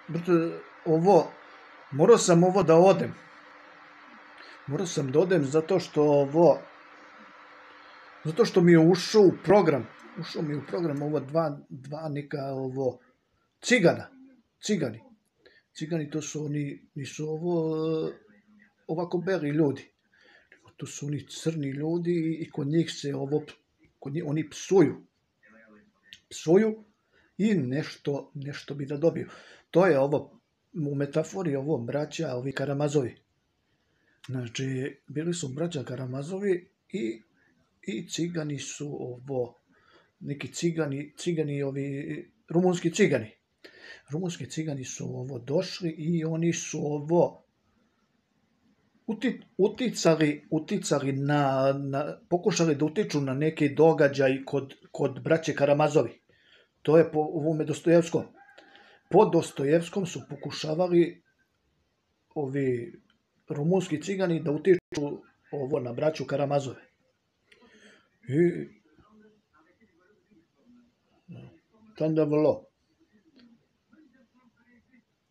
Brate, ovo, morao sam ovo da odem. Morao sam da odem zato što mi je ušao u program. Ušao mi je u program ovo dva neka ovo cigana. Cigani. Cigani to su oni, nisu ovo ovako beli ljudi. To su oni crni ljudi i kod njih se ovo, oni psuju. Psuju i nešto bi da dobiju. To je ovo, u metafori ovo braća, ovi Karamazovi. Znači, bili su braća Karamazovi i cigani su ovo, neki cigani ovi, rumunski cigani. Rumunski cigani su ovo došli i oni su ovo uticali pokušali da utiču na neki događaj kod braće Karamazovi. To je po ovome Dostojevskom. Po Dostojevskom su pokušavali ovi rumunski cigani da utiču ovo na braću Karamazove. I tanda vrlo.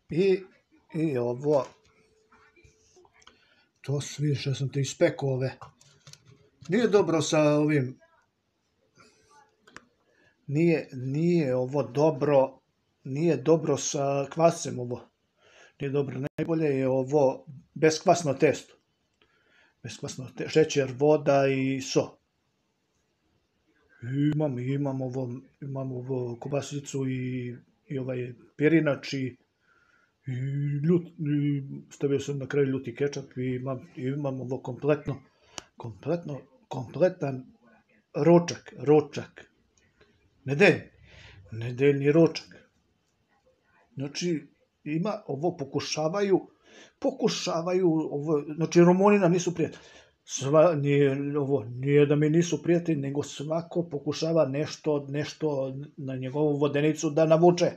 I ovo, to vidiš, ja sam te ispekao ove. Nije dobro sa ovim, nije ovo dobro, nije dobro sa kvascem ovo. Nije dobro, najbolje je ovo beskvasno testo. Beskvasno testo, šećer, voda i so. Imam ovo kobasicu i ovaj pirinač i stavio sam na kraju ljuti kečap i imam ovo kompletan ručak. Nedeljni ručak. Znači, ovo pokušavaju, ovo, znači Rumuni nam nisu prijatelji. Nije da mi nisu prijatelji, nego svako pokušava nešto na njegovu vodenicu da navuče.